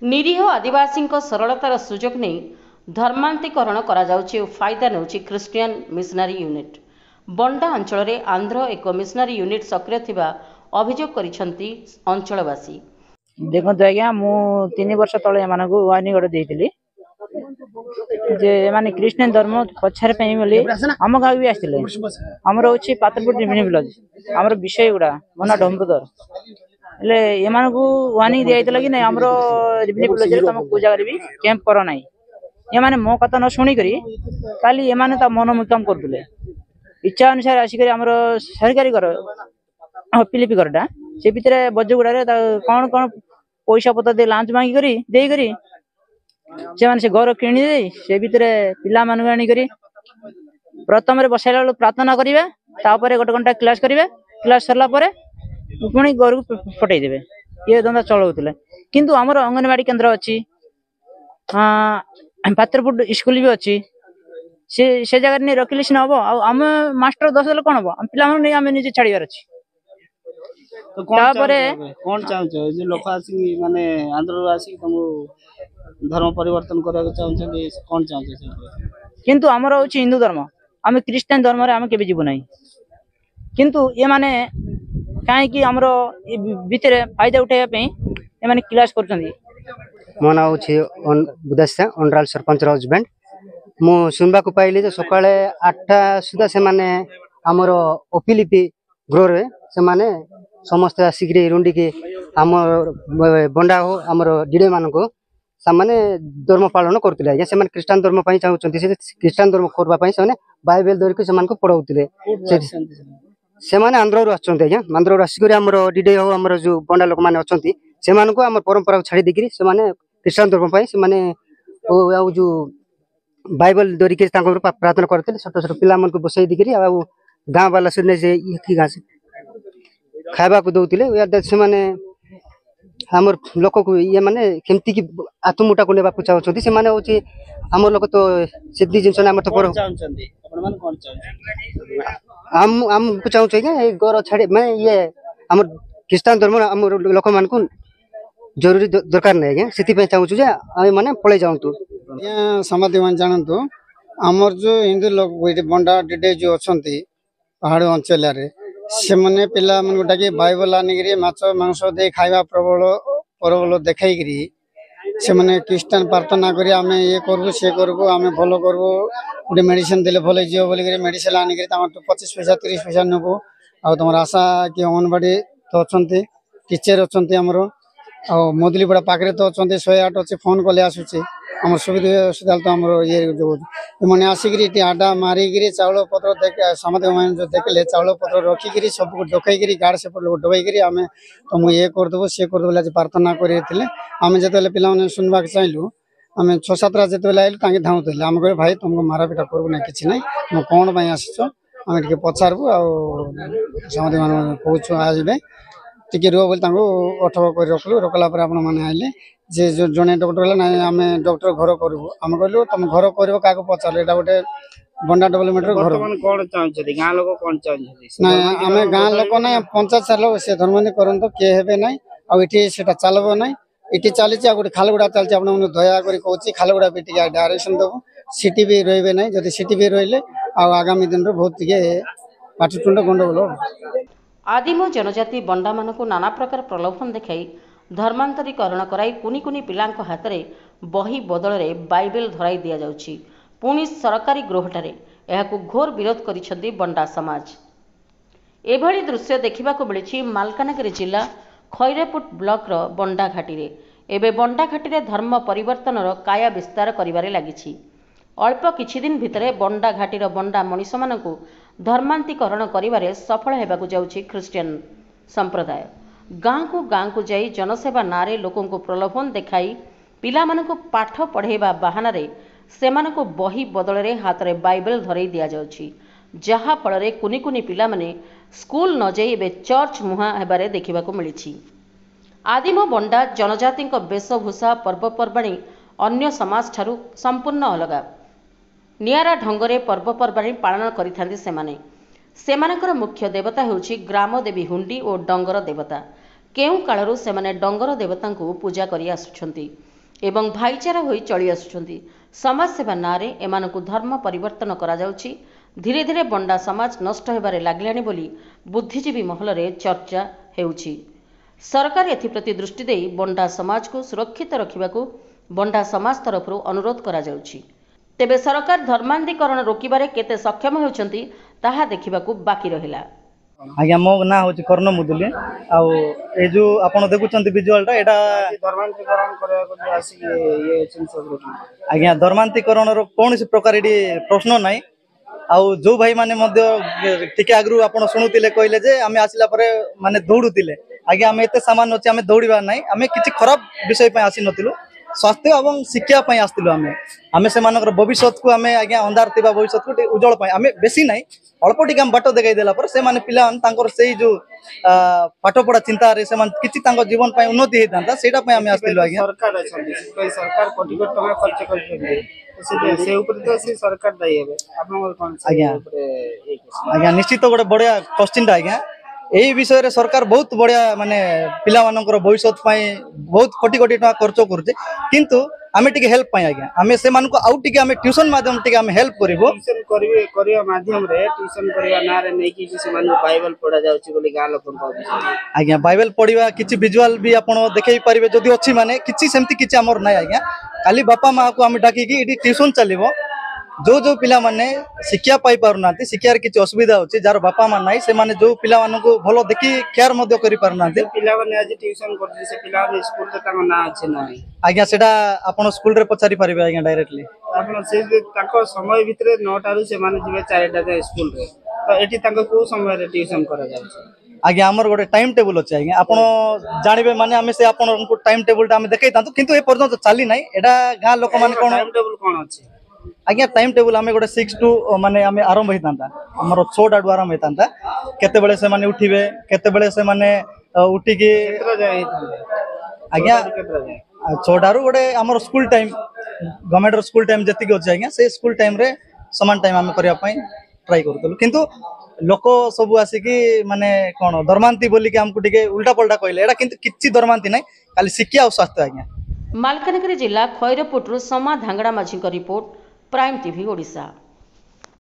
निरीह आदिवासी सरलतार सुजोग नहीं धर्मांतरीकरण करा जाउछि ओ फायदा नेउछि ख्रिस्टियन मिशनारी यूनिट। बंडा अंचल में आंध्र एक मिशनारी यूनिट सक्रिय थिबा अभियोग करिसेंती अंचलवासी। देखो आज्ञा मु 3 वर्ष तले एमानकु वार्निंग गोटे देइतिली जे एमाने क्रिश्चियन धर्म पछार पई बोली हम गाँव भी आसिले। हमर होछि पात्रपुर डिविजन विलेज हमर विषय गुडा मना डम्बुदर ले एमानकु वार्निंग दियाइतला कि नै हमरो डिविजन विलेज रे तुम पूजा करबी कैंप करो नै। एमाने मो कथा न सुनी करी खाली एमाने ता मन मुकाम करदुले इच्छा अनुसार आसी करी हमरो सरकारी घर पिलिपि घरटा से भितरे बजगुडा रे कोन कोन पैसा पत्र दे लांच मांगी करी देई करी से माने से घर किणी दे से भितरे पिला मानु आनी करी प्रथम रे बसाइला प्रार्थना करिवे तापरे गोटे घंटा क्लास करिवे क्लास सरला परे पुणी घर को पठेई देबे ये धंदा चलाउतले। किंतु हमर अंगनवाड़ी केंद्र अछि पात्रपुर स्कूल भी अछि से जगह नहीं रखिले सिना हबो हम मास्टर 10 लोग कोन हबो हम पिला मानु नै हम निजे छाड़ीबार अछि। तो कौन चाहते जे लोक आसी माने आंध्र आसी तुम धर्म परिवर्तन करा चाहते कौन चाहते किंतु हमर होछि हिंदू धर्म हम क्रिश्चियन धर्म रे हम केबे जीवु नै। किंतु ये माने काहे कि हमरो भितरे फायदा उठाया पे ये माने क्लास करछंदी। मो नाम होछि बुदास्या अंडराल सरपंच हस्बैंड मु सुनबा को पाइली जे सकाळे 8टा सुदा से माने हमरो ओपिलिपि ग्रो रे से माने समस्त आसिक रुंडी के आम बंडा हो आमर डीडे मान को सामाने धर्म पालन करते आज्ञा से ख्रीष्टान धर्म चाहते ख्रीष्टान धर्म करवाई से बाइबल धरिक से पढ़ाऊे से आंध्र आज्ञा आंध्र आसिक डीडे हो आम जो बंडा लोक मैंने अच्छा से आम परंपरा छाड़ी देकर से ख्रीष्टान धर्म से जो बाइबल धरिक प्रार्थना करते छोट छोट पिला बसई देकर गाँ वाला से गाँ से खावा को दौले से माने हमर लोक को ये माने केमती की आत्ममुटा को लेबा को चाहछथि से माने होची हमर लोक तो सेदी जिंस ना हमर तो पर चाहछथि अपन मन कोन चाहछथि हम को चाहछै के ए घर छाड़ी माने ये हमर ख्रिस्तान धर्म हमर लोक मान को जरूरी दरकार नै के सेति पे चाहछु जे हम माने पळे जाउतु या समाधि मान जानतु हमर जो हिंदू लोक बंडा डिडे जो अछंती पहाड़ अंचल रे से मैंने पिला मन गोटा बाइबल आनिक माछ मांस दे खाଇବା परबल देखी से मैंने ख्रीष्टान प्रार्थना करी आम ये करूँ सी करूँ आम भल करूँ गोटे मेडिसिन देले भल जीव बोलिक मेडिसिन आनिक 25 पैसा 30 पैसा नेबू आ तुम आशा कि अंगनवाड़ी तो अच्छा टीचर अच्छा आमर आ मोदलीपड़ा पाखे तो अच्छा 108 अच्छे फोन कले आसूँ आम सुविधा असुविधा तो आम ये जो मैंने आसिक आडा मारिक चाउल पत्र देख समाधि जो देखले चाउल पत्र रखिकी सब डकईकि गार्ड से डकईकि आम तुम ये करदेव सी करदेव आज प्रार्थना करते आम जो पे सुनवा चाहलु आम 6-7 जो आइलु धाऊले आम कह भाई तुमको मारापिटा करूँ ना कि ना तुम कौन आसीच आम टे पचारू आ समाधि मान कहूँ आसबे टी रुह बोली अठक कर रखलु रखला मैंने आइले जे जो जड़े डॉक्टर है ना आम डॉक्टर घर करूँ आम कहलु तुम घर कर क्या पचार यहाँ गोटे बंडा डेवलपमेंट घर कौन चाहते गाँ लोक कौन चाहते ना आम गाँ लोक ना पंचायत साल से धर्म करते किए हे ना आठी से चलब ना ये चली गोटे खालगुड़ा चलती आप दया कर खालगुड़ा भी डायरेक्शन देव सिटी भी रे ना जब सिटी भी रे आगामी दिन बहुत पाठितुंड गंडगोल। आदिम जनजाति बंडा मानकु नाना प्रकार प्रलोभन देखाई धर्मांतरीकरण कराई कुनी कुनी पिलांक हाथ में बही बदल में बाइबल धराई दिया जाउछि। पुणी सरकारी गृहठारे एहाकु घोर विरोध करिसेंती बंडा समाज। एभली दृश्य देखा मिली मालकानगिरी जिला खैरेपुट ब्लॉक रो बंडा घाटी रे। एबे बंडा घाटी रे धर्म परिवर्तन काया विस्तार करिबारे लागिछि। अल्प किछि दिन भितरे बंडा घाटी रो बंडा मनीष मानकु धर्मांतरीकरण करिबारे सफल हेबाकु जाउछि ख्रिस्टियन संप्रदाय। गाँ को जाई जनसेवा नारे लोकों को प्रलोभन देखाई पिला मानकु पाठ पढ़ेबा बहाना सेमानकु बही बदल रे हाथ रे बाइबल धरई दिया जाउछि, जहा फल रे कुनी कुनी पिला माने स्कूल न जाई एबे चर्च मुहा हेबारे देखिबाकु मिलिछि। आदिम बंडा जनजाति वेशभूषा पर्वपर्वाणी अन्य समाज ठारू संपूर्ण अलगा नियारा ढंगरे पर्वपर्वाणी पालन करिथांती सेमाने। सेमानकर मुख्य देवता हेउछि ग्राम देवी हुंडी और डंगर देवता। केउ कालरू सेमाने डंगर देवता को पूजा करि आसुछंती। एवं भाईचारा होई चली आसुछंती। समाज सेवा नारे एमानकु धर्म परिवर्तन करा जाउछि। धीरे धीरे बंडा समाज नष्ट हेबारे लागिलानि बोली बुद्धिजीवी महलरे चर्चा हेउछि। सरकार एथिप्रति दृष्टि देई बंडा समाज को सुरक्षित रखिबाकू बंडा समाज तरफरु अनुरोध करा जाउछि। तेबे सरकार धर्मांधीकरण रोकिबारे केते सक्षम हेउछंती ताहा देखिबाकू बाकी रहिला। आज्ञा मो ना हूँ कर्ण मुदुली आउ ए जो आपण देखुछंती विजुअलटा एटा धर्मांतरीकरण करबा आसी ये आज्ञा धर्मांतरीकरण रो कोनसी प्रकार एडी प्रश्न नाही। आउ जो भाई माने मध्य टिके आगरु आपण सुनुतिले कहले जे आमे आसिला परे माने दौड़ुतिले आज्ञा आमे एते सामान अछि आमे दौड़िबा नाही। आमे किछि खराब विषय पय आसी नतिलु स्वास्थ्य एवं शिक्षा पय आस्तिलु। आमे से मानकर भविष्यत को आमे आज्ञा अंधार थिबा भविष्यत को उज्जवल पय आमे बेसी नाही अल्प टिके हम बाटो देखाई देला पर से माने पिला तांकर सेई जो पाठ पढ़ा चिंता रे से माने किछि तांकर जीवन पय उन्नति हेतांता सेटा पय आमे आस्तिलु। आज्ञा सरकार अछि सरकार कोटी कोटी टका खर्च करछथि से ऊपर तो से सरकार दाई हेबे आपन कोन से ऊपर आज्ञा निश्चित गोटे बढ़िया क्वेश्चन आज्ञा एई विषय रे सरकार बहुत बढ़िया माने पिला मानकर भविष्यत पय बहुत कोटी कोटी टका खर्च करछे किंतु आमे टिके हेल्प पय आज्ञा आमे से मानको आउ टिके आमे ट्यूशन माध्यम टिके आमे हेल्प करबो। ट्यूशन करिया माध्यम रे ट्यूशन करिया नारे नै कि से मानको बाइबल पढ़ा जाउची बोली गा लोक आज्ञा बाइबल पढ़िबा किछि विजुअल भी आपण देखै परिबे जदि अछि माने किछि सेमति किछि हमर नै आज्ञा खाली बापा मां को आमे डाकी कि एडी ट्यूशन चलिबो जो जो पिला माने शिक्षा पाई पारुनांती शिक्षार किछि असुविधा होछि जार बापा मां नै से माने जो पिला मानको भलो देखि केयर मध्य करि पारुनांती पिला माने आज ट्यूशन करछि से पिला माने स्कूल ते ताको ना अछि नै आज्ञा सेटा आपण स्कूल रे पचारि पारिबे आज्ञा डायरेक्टली आपण से ताको समय भितरे 9 टारु से माने जिवे 4 टा जे स्कूल रे तो एठी ताको को समय रे ट्यूशन करा जाउछि। आज्ञा हमर गोटे टाइम टेबल अछि आज्ञा आपण जानिबे माने हमें से आपण को टाइम टेबल ता हमें देखै तांतु किंतु ए पर्यंत चाली नै एडा गां लोक माने कोन टाइम टेबल कोन अछि आज्ञा टाइम टेबल हमें गोटे 6 टू माने हमें आरंभ हेतांता हमर 6 टा आरंभ हेतांता केते बेले से माने उठिबे केते बेले से माने उठी के केतरा जाय आज्ञा 6 टारु गोटे हमर school time government school time जति के अछि आज्ञा से स्कूल टाइम रे समान टाइम हमें करिया पई ट्राई करतलु किंतु लोक सब आसिकी माने कोन धर्मांती बोली के हमकु टिके उल्टा पल्टा कहले एडा किंतु किछि धर्मांती नै खाली शिक्षा और स्वास्थ्य आज्ञा। मालकानगिरी जिला खैरपुटरू समा धांगड़ा माझी रिपोर्ट प्राइम टीवी ओडिशा।